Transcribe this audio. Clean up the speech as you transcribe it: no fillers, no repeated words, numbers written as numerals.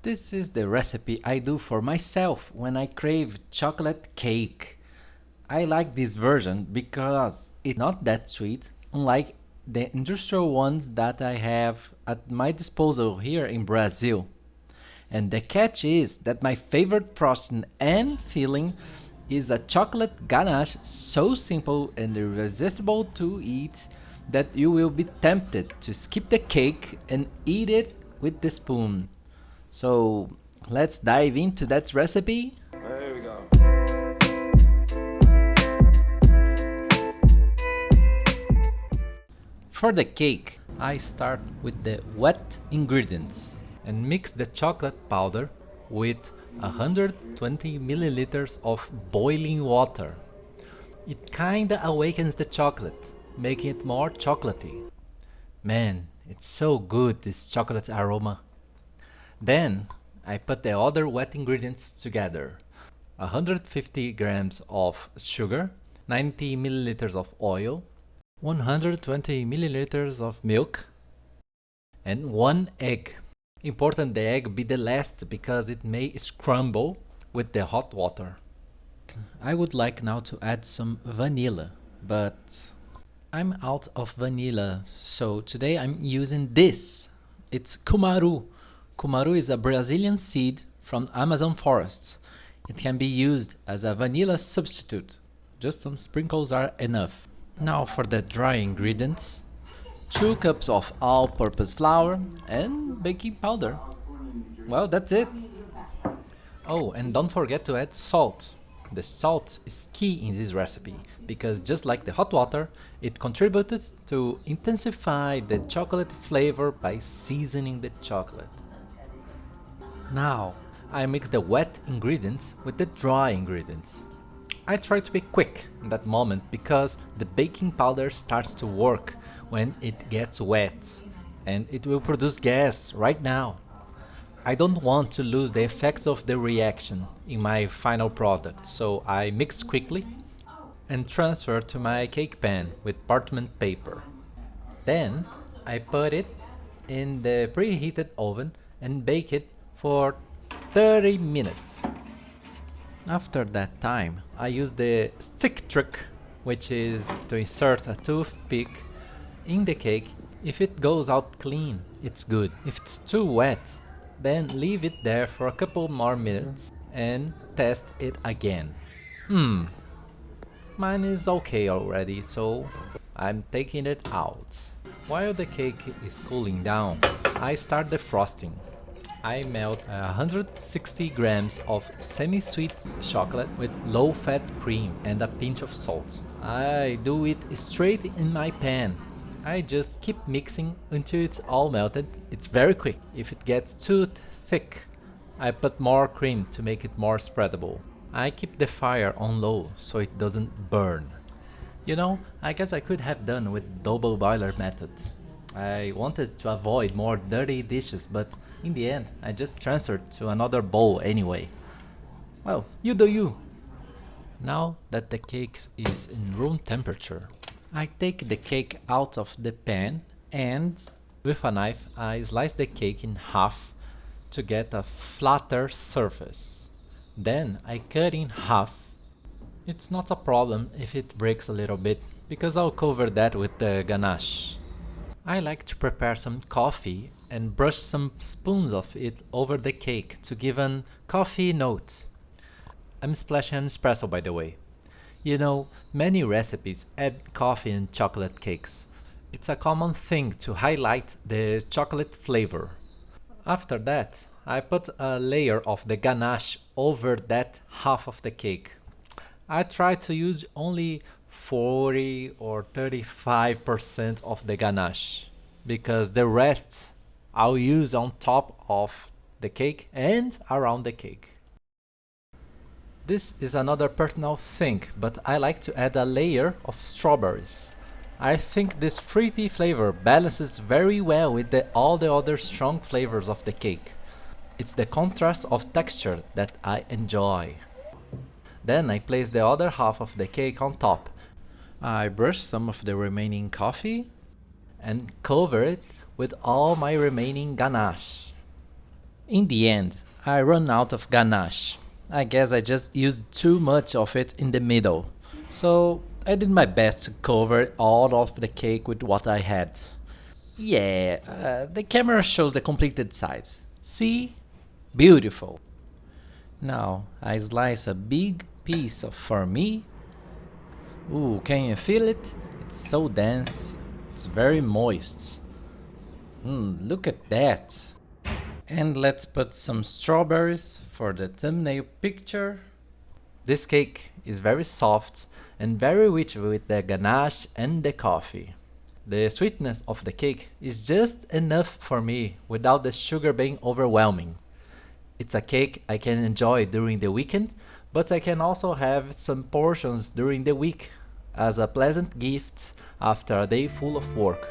This is the recipe I do for myself when I crave chocolate cake. I like this version because it's not that sweet, unlike the industrial ones that I have at my disposal here in Brazil. And the catch is that my favorite frosting and filling is a chocolate ganache so simple and irresistible to eat that you will be tempted to skip the cake and eat it with the spoon. So let's dive into that recipe. There we go. For the cake, I start with the wet ingredients and mix the chocolate powder with 120 milliliters of boiling water. It kinda awakens the chocolate, making it more chocolatey. Man, it's so good, this chocolate aroma. Then I put the other wet ingredients together. 150 grams of sugar, 90 milliliters of oil, 120 milliliters of milk, and one egg. Important the egg be the last because it may scramble with the hot water. I would like now to add some vanilla, but I'm out of vanilla, so today I'm using this. It's cumaru. Cumaru is a Brazilian seed from Amazon forests. It can be used as a vanilla substitute. Just some sprinkles are enough. Now for the dry ingredients. 2 cups of all-purpose flour and baking powder. Well, that's it. Oh, and don't forget to add salt. The salt is key in this recipe because just like the hot water, it contributed to intensify the chocolate flavor by seasoning the chocolate. Now, I mix the wet ingredients with the dry ingredients. I try to be quick in that moment because the baking powder starts to work when it gets wet and it will produce gas right now. I don't want to lose the effects of the reaction in my final product, so I mixed quickly and transferred to my cake pan with parchment paper. Then I put it in the preheated oven and bake it for 30 minutes. After that time, I use the stick trick, which is to insert a toothpick in the cake. If it goes out clean, it's good. If it's too wet, then leave it there for a couple more minutes and test it again. Mine is okay already, so I'm taking it out. While the cake is cooling down, I start the frosting. I melt 160 grams of semi-sweet chocolate with low-fat cream and a pinch of salt. I do it straight in my pan. I just keep mixing until it's all melted. It's very quick. If it gets too thick, I put more cream to make it more spreadable. I keep the fire on low so it doesn't burn. You know, I guess I could have done with double boiler method. I wanted to avoid more dirty dishes, but in the end, I just transferred to another bowl anyway. Well, you do you. Now that the cake is in room temperature, I take the cake out of the pan and with a knife I slice the cake in half to get a flatter surface. Then I cut in half. It's not a problem if it breaks a little bit because I'll cover that with the ganache. I like to prepare some coffee and brush some spoons of it over the cake to give an coffee note. I'm splashing espresso, by the way. You know, many recipes add coffee in chocolate cakes. It's a common thing to highlight the chocolate flavor. After that, I put a layer of the ganache over that half of the cake. I try to use only 40 or 35% of the ganache because the rest I'll use on top of the cake and around the cake. This is another personal thing, but I like to add a layer of strawberries. I think this fruity flavor balances very well with all the other strong flavors of the cake. It's the contrast of texture that I enjoy. Then I place the other half of the cake on top. I brush some of the remaining coffee and cover it with all my remaining ganache. In the end, I ran out of ganache. I guess I just used too much of it in the middle. So I did my best to cover all of the cake with what I had. Yeah, the camera shows the completed side. See? Beautiful. Now I slice a big piece for me. Ooh, can you feel it? It's so dense. It's very moist. Look at that. And let's put some strawberries for the thumbnail picture. This cake is very soft and very rich with the ganache and the coffee. The sweetness of the cake is just enough for me without the sugar being overwhelming. It's a cake I can enjoy during the weekend, but I can also have some portions during the week as a pleasant gift after a day full of work.